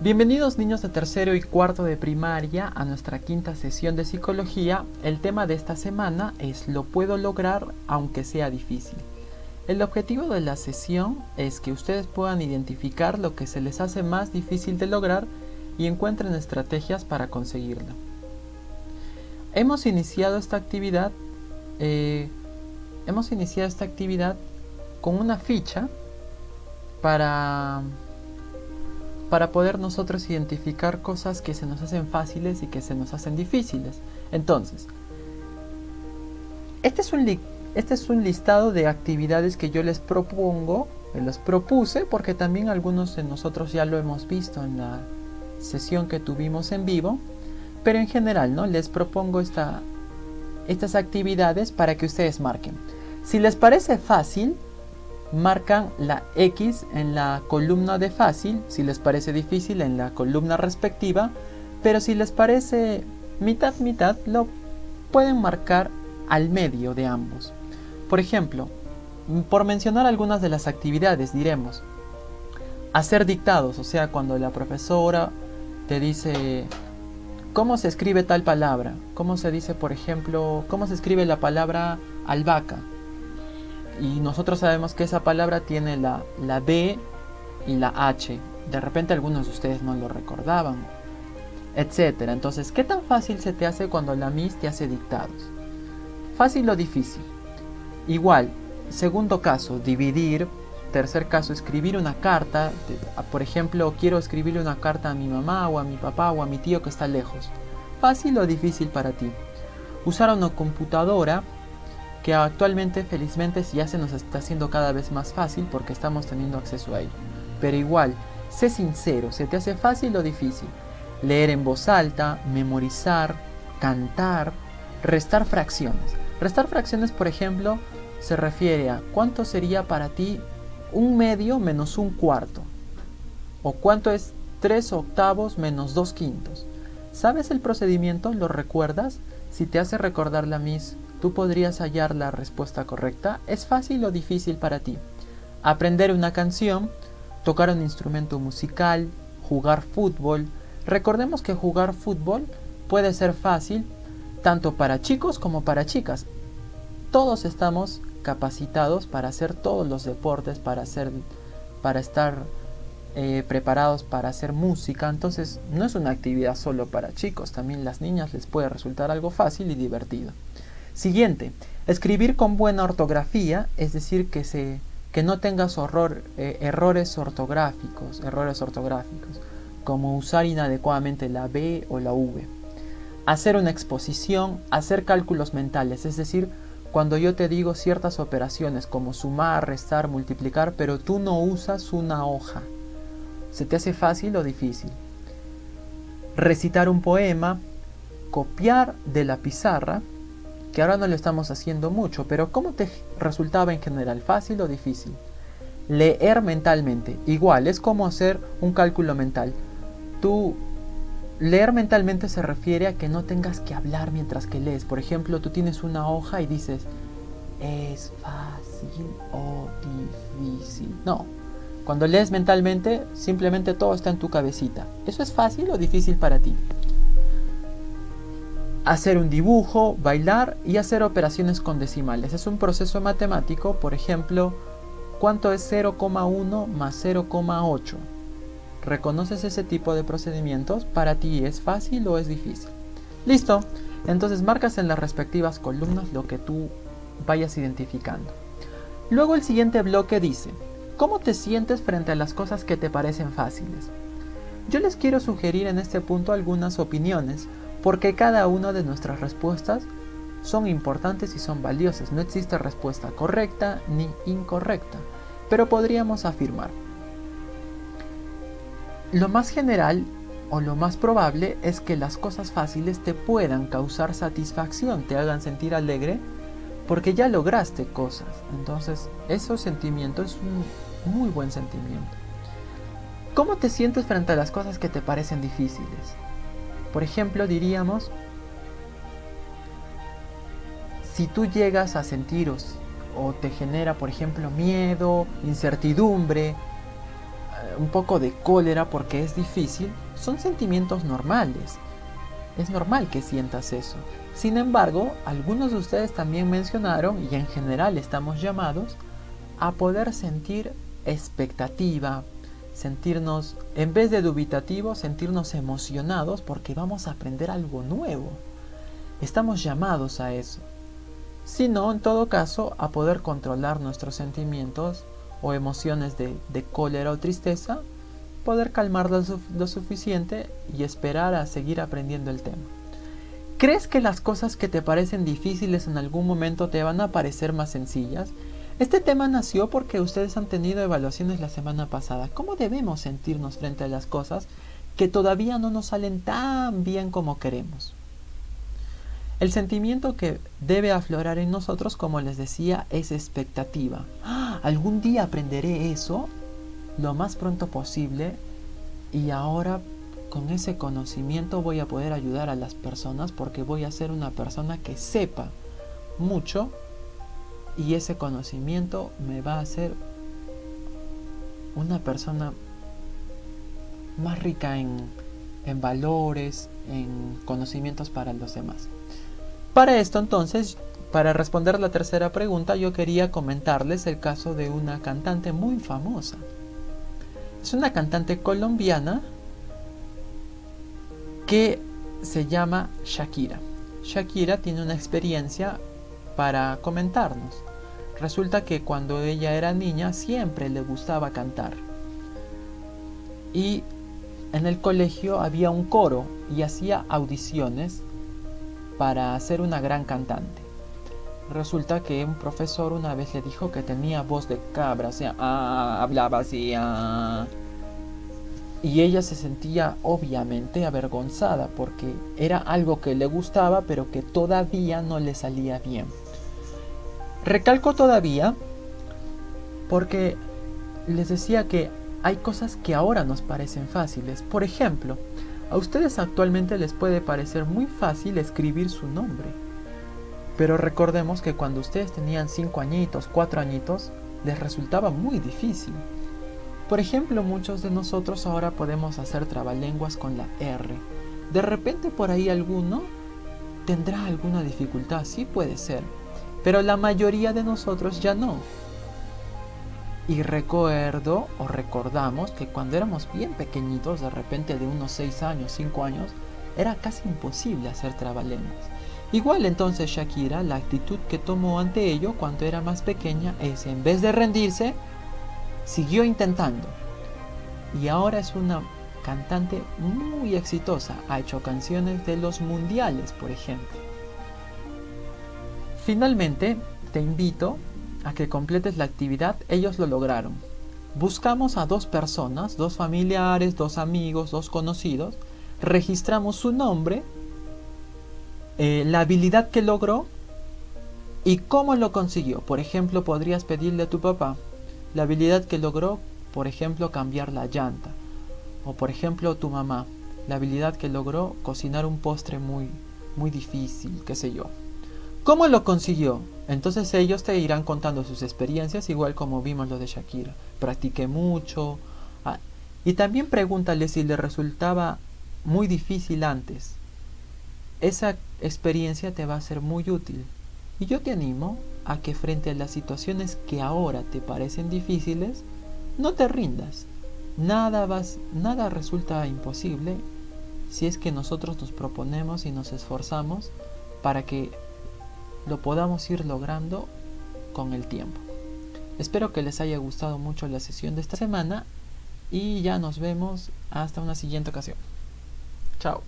Bienvenidos niños de tercero y cuarto de primaria a nuestra quinta sesión de psicología. El tema de esta semana es "Lo puedo lograr aunque sea difícil". El objetivo de la sesión es que ustedes puedan identificar lo que se les hace más difícil de lograr y encuentren estrategias para conseguirlo. Hemos iniciado esta actividad con una ficha para poder nosotros identificar cosas que se nos hacen fáciles y que se nos hacen difíciles. Entonces, este es un listado de actividades que yo les propuse porque también algunos de nosotros ya lo hemos visto en la sesión que tuvimos en vivo, pero en general, ¿no? Les propongo estas actividades para que ustedes marquen. Si les parece fácil, marcan la X en la columna de fácil, si les parece difícil en la columna respectiva, pero si les parece mitad mitad, lo pueden marcar al medio de ambos. Por ejemplo, por mencionar algunas de las actividades, diremos hacer dictados, o sea, cuando la profesora te dice ¿cómo se escribe tal palabra? ¿Cómo se dice, por ejemplo, cómo se escribe la palabra albahaca? Y nosotros sabemos que esa palabra tiene la B y la H. De repente algunos de ustedes no lo recordaban, etcétera. Entonces, ¿qué tan fácil se te hace cuando la Miss te hace dictados? ¿Fácil o difícil? Igual, segundo caso, dividir. Tercer caso, escribir una carta. Por ejemplo, quiero escribirle una carta a mi mamá o a mi papá o a mi tío que está lejos. ¿Fácil o difícil para ti? Usar una computadora, que actualmente felizmente ya se nos está haciendo cada vez más fácil porque estamos teniendo acceso a ello. Pero igual, sé sincero, ¿se te hace fácil o difícil? Leer en voz alta, memorizar, cantar, restar fracciones. Restar fracciones, por ejemplo, se refiere a ¿cuánto sería para ti 1/2 menos 1/4? ¿O cuánto es 3/8 menos 2/5? ¿Sabes el procedimiento? ¿Lo recuerdas? Si te hace recordar la Miss, ¿tú podrías hallar la respuesta correcta? ¿Es fácil o difícil para ti? Aprender una canción, tocar un instrumento musical, jugar fútbol. Recordemos que jugar fútbol puede ser fácil tanto para chicos como para chicas. Todos estamos capacitados para hacer todos los deportes, para estar preparados para hacer música. Entonces no es una actividad solo para chicos, también las niñas les puede resultar algo fácil y divertido. Siguiente, escribir con buena ortografía, es decir, que no tengas errores ortográficos, como usar inadecuadamente la B o la V. Hacer una exposición, hacer cálculos mentales, es decir, cuando yo te digo ciertas operaciones como sumar, restar, multiplicar, pero tú no usas una hoja. ¿Se te hace fácil o difícil? Recitar un poema, copiar de la pizarra, que ahora no lo estamos haciendo mucho, pero ¿cómo te resultaba en general? ¿Fácil o difícil? Leer mentalmente, igual, es como hacer un cálculo mental. Leer mentalmente se refiere a que no tengas que hablar mientras que lees. Por ejemplo, tú tienes una hoja y dices, ¿es fácil o difícil? No, cuando lees mentalmente, simplemente todo está en tu cabecita. ¿Eso es fácil o difícil para ti? Hacer un dibujo, bailar y hacer operaciones con decimales. Es un proceso matemático, por ejemplo, ¿cuánto es 0,1 más 0,8? ¿Reconoces ese tipo de procedimientos? ¿Para ti es fácil o es difícil? Listo, entonces marcas en las respectivas columnas lo que tú vayas identificando. Luego el siguiente bloque dice, ¿cómo te sientes frente a las cosas que te parecen fáciles? Yo les quiero sugerir en este punto algunas opiniones, porque cada una de nuestras respuestas son importantes y son valiosas. No existe respuesta correcta ni incorrecta, pero podríamos afirmar. Lo más general o lo más probable es que las cosas fáciles te puedan causar satisfacción, te hagan sentir alegre, porque ya lograste cosas. Entonces, ese sentimiento es un muy buen sentimiento. ¿Cómo te sientes frente a las cosas que te parecen difíciles? Por ejemplo, diríamos, si tú llegas a sentir o te genera, por ejemplo, miedo, incertidumbre, un poco de cólera porque es difícil, son sentimientos normales. Es normal que sientas eso. Sin embargo, algunos de ustedes también mencionaron, y en general estamos llamados, a poder sentir expectativa, sentirnos, en vez de dubitativos, sentirnos emocionados porque vamos a aprender algo nuevo. Estamos llamados a eso. Si no, en todo caso, a poder controlar nuestros sentimientos o emociones de cólera o tristeza, poder calmarlas lo suficiente y esperar a seguir aprendiendo el tema. ¿Crees que las cosas que te parecen difíciles en algún momento te van a parecer más sencillas? Este tema nació porque ustedes han tenido evaluaciones la semana pasada. ¿Cómo debemos sentirnos frente a las cosas que todavía no nos salen tan bien como queremos? El sentimiento que debe aflorar en nosotros, como les decía, es expectativa. Algún día aprenderé eso lo más pronto posible y ahora con ese conocimiento voy a poder ayudar a las personas porque voy a ser una persona que sepa mucho y ese conocimiento me va a hacer una persona más rica en valores, en conocimientos para los demás. Para esto entonces, para responder la tercera pregunta, yo quería comentarles el caso de una cantante muy famosa. Es una cantante colombiana que se llama Shakira. Shakira tiene una experiencia para comentarnos. Resulta que cuando ella era niña siempre le gustaba cantar. Y en el colegio había un coro y hacía audiciones para ser una gran cantante. Resulta que un profesor una vez le dijo que tenía voz de cabra, o sea, hablaba así, y ella se sentía obviamente avergonzada porque era algo que le gustaba pero que todavía no le salía bien. Recalco todavía porque les decía que hay cosas que ahora nos parecen fáciles. Por ejemplo, a ustedes actualmente les puede parecer muy fácil escribir su nombre. Pero recordemos que cuando ustedes tenían 5 añitos, 4 añitos, les resultaba muy difícil. Por ejemplo, muchos de nosotros ahora podemos hacer trabalenguas con la R. De repente por ahí alguno tendrá alguna dificultad, sí puede ser. Pero la mayoría de nosotros ya no. Y recuerdo o recordamos que cuando éramos bien pequeñitos, de repente de unos 6 años, 5 años, era casi imposible hacer trabalenguas. Igual entonces Shakira, la actitud que tomó ante ello cuando era más pequeña es, en vez de rendirse, siguió intentando. Y ahora es una cantante muy exitosa. Ha hecho canciones de los mundiales, por ejemplo. Finalmente, te invito a que completes la actividad. Ellos lo lograron. Buscamos a 2 personas, 2 familiares, 2 amigos, 2 conocidos. Registramos su nombre, la habilidad que logró y cómo lo consiguió. Por ejemplo, podrías pedirle a tu papá la habilidad que logró, por ejemplo, cambiar la llanta. O por ejemplo, tu mamá, la habilidad que logró cocinar un postre muy difícil, qué sé yo. ¿Cómo lo consiguió? Entonces ellos te irán contando sus experiencias, igual como vimos lo de Shakira. Practiqué mucho. Y también pregúntale si le resultaba muy difícil antes. Esa experiencia te va a ser muy útil. Y yo te animo a que frente a las situaciones que ahora te parecen difíciles, no te rindas. Nada resulta imposible si es que nosotros nos proponemos y nos esforzamos para que lo podamos ir logrando con el tiempo. Espero que les haya gustado mucho la sesión de esta semana y ya nos vemos hasta una siguiente ocasión. Chao.